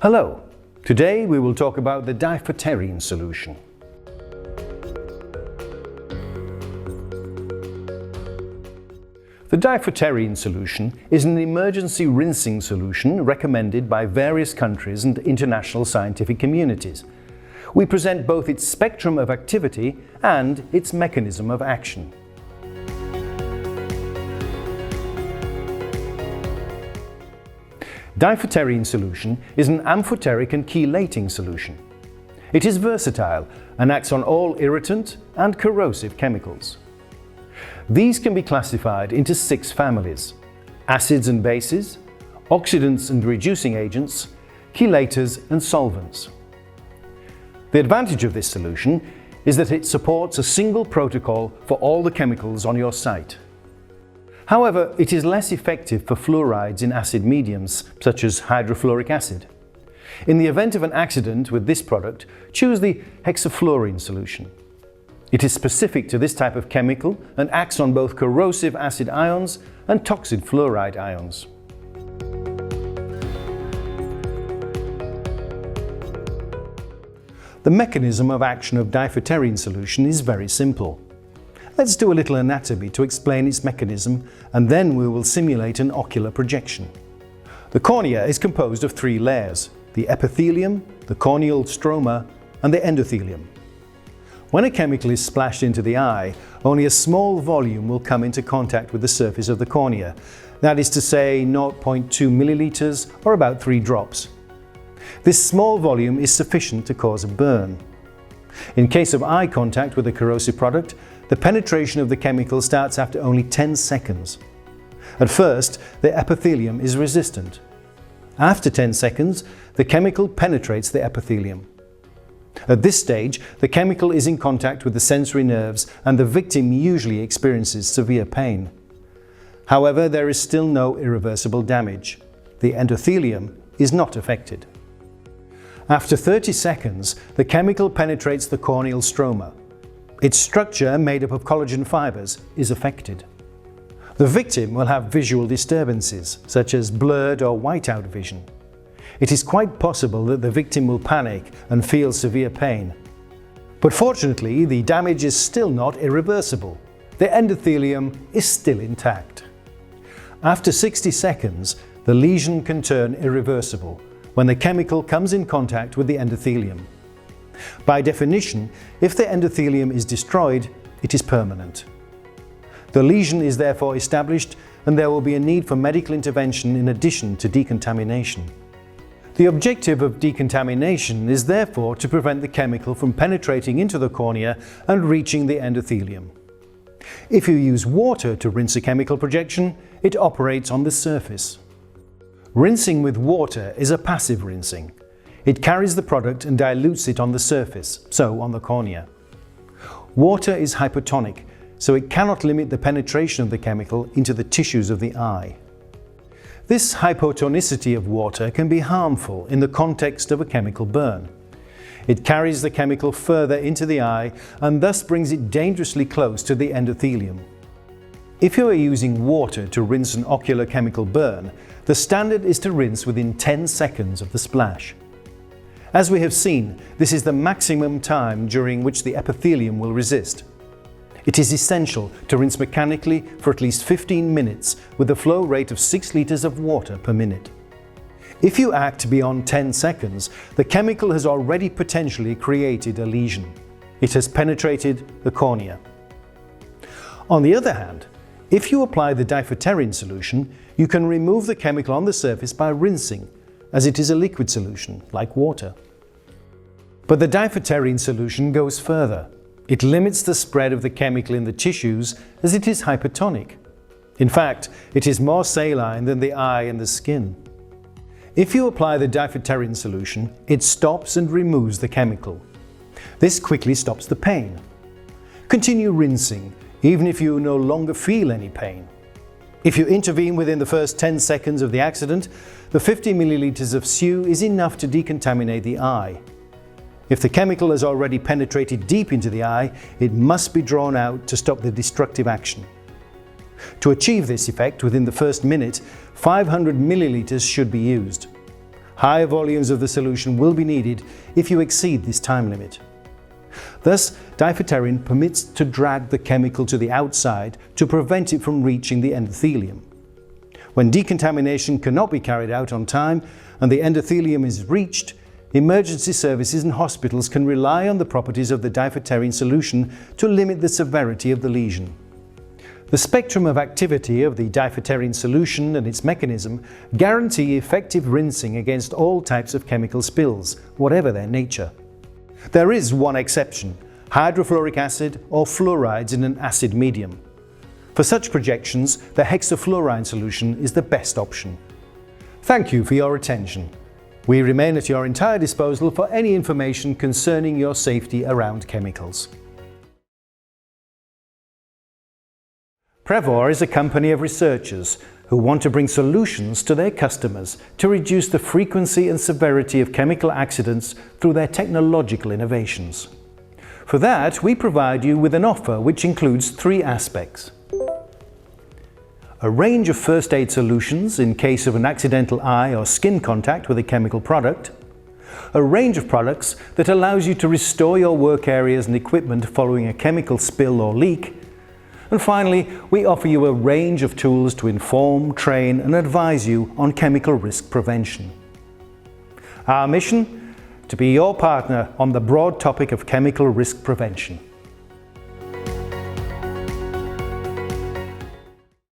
Hello, today we will talk about the Diphoterine solution. The Diphoterine solution is an emergency rinsing solution recommended by various countries and international scientific communities. We present both its spectrum of activity and its mechanism of action. Diphoterine solution is an amphoteric and chelating solution. It is versatile and acts on all irritant and corrosive chemicals. These can be classified into 6 families: acids and bases, oxidants and reducing agents, chelators and solvents. The advantage of this solution is that it supports a single protocol for all the chemicals on your site. However, it is less effective for fluorides in acid mediums, such as hydrofluoric acid. In the event of an accident with this product, choose the hexafluorine solution. It is specific to this type of chemical and acts on both corrosive acid ions and toxic fluoride ions. The mechanism of action of Diphoterine solution is very simple. Let's do a little anatomy to explain its mechanism, and then we will simulate an ocular projection. The cornea is composed of 3 layers: the epithelium, the corneal stroma, and the endothelium. When a chemical is splashed into the eye, only a small volume will come into contact with the surface of the cornea. That is to say, 0.2 milliliters or about 3 drops. This small volume is sufficient to cause a burn. In case of eye contact with a corrosive product, the penetration of the chemical starts after only 10 seconds. At first, the epithelium is resistant. After 10 seconds, the chemical penetrates the epithelium. At this stage, the chemical is in contact with the sensory nerves and the victim usually experiences severe pain. However, there is still no irreversible damage. The endothelium is not affected. After 30 seconds, the chemical penetrates the corneal stroma. Its structure, made up of collagen fibers, is affected. The victim will have visual disturbances, such as blurred or whiteout vision. It is quite possible that the victim will panic and feel severe pain. But fortunately, the damage is still not irreversible. The endothelium is still intact. After 60 seconds, the lesion can turn irreversible when the chemical comes in contact with the endothelium. By definition, if the endothelium is destroyed, it is permanent. The lesion is therefore established, and there will be a need for medical intervention in addition to decontamination. The objective of decontamination is therefore to prevent the chemical from penetrating into the cornea and reaching the endothelium. If you use water to rinse a chemical projection, it operates on the surface. Rinsing with water is a passive rinsing. It carries the product and dilutes it on the surface, so on the cornea. Water is hypotonic, so it cannot limit the penetration of the chemical into the tissues of the eye. This hypotonicity of water can be harmful in the context of a chemical burn. It carries the chemical further into the eye and thus brings it dangerously close to the endothelium. If you are using water to rinse an ocular chemical burn, the standard is to rinse within 10 seconds of the splash. As we have seen, this is the maximum time during which the epithelium will resist. It is essential to rinse mechanically for at least 15 minutes with a flow rate of 6 liters of water per minute. If you act beyond 10 seconds, the chemical has already potentially created a lesion. It has penetrated the cornea. On the other hand, if you apply the Diphoterine solution, you can remove the chemical on the surface by rinsing, as it is a liquid solution, like water. But the Diphoterine solution goes further. It limits the spread of the chemical in the tissues as it is hypertonic. In fact, it is more saline than the eye and the skin. If you apply the Diphoterine solution, it stops and removes the chemical. This quickly stops the pain. Continue rinsing, even if you no longer feel any pain. If you intervene within the first 10 seconds of the accident, the 50 milliliters of SU is enough to decontaminate the eye. If the chemical has already penetrated deep into the eye, it must be drawn out to stop the destructive action. To achieve this effect within the first minute, 500 milliliters should be used. Higher volumes of the solution will be needed if you exceed this time limit. Thus, Diphoterine permits to drag the chemical to the outside to prevent it from reaching the endothelium. When decontamination cannot be carried out on time and the endothelium is reached, emergency services and hospitals can rely on the properties of the Diphoterine solution to limit the severity of the lesion. The spectrum of activity of the Diphoterine solution and its mechanism guarantee effective rinsing against all types of chemical spills, whatever their nature. There is one exception: hydrofluoric acid or fluorides in an acid medium. For such projections, the hexafluorine solution is the best option. Thank you for your attention. We remain at your entire disposal for any information concerning your safety around chemicals. Prevor is a company of researchers who want to bring solutions to their customers to reduce the frequency and severity of chemical accidents through their technological innovations. For that, we provide you with an offer which includes 3 aspects: a range of first aid solutions in case of an accidental eye or skin contact with a chemical product, a range of products that allows you to restore your work areas and equipment following a chemical spill or leak, and finally, we offer you a range of tools to inform, train and advise you on chemical risk prevention. Our mission? To be your partner on the broad topic of chemical risk prevention.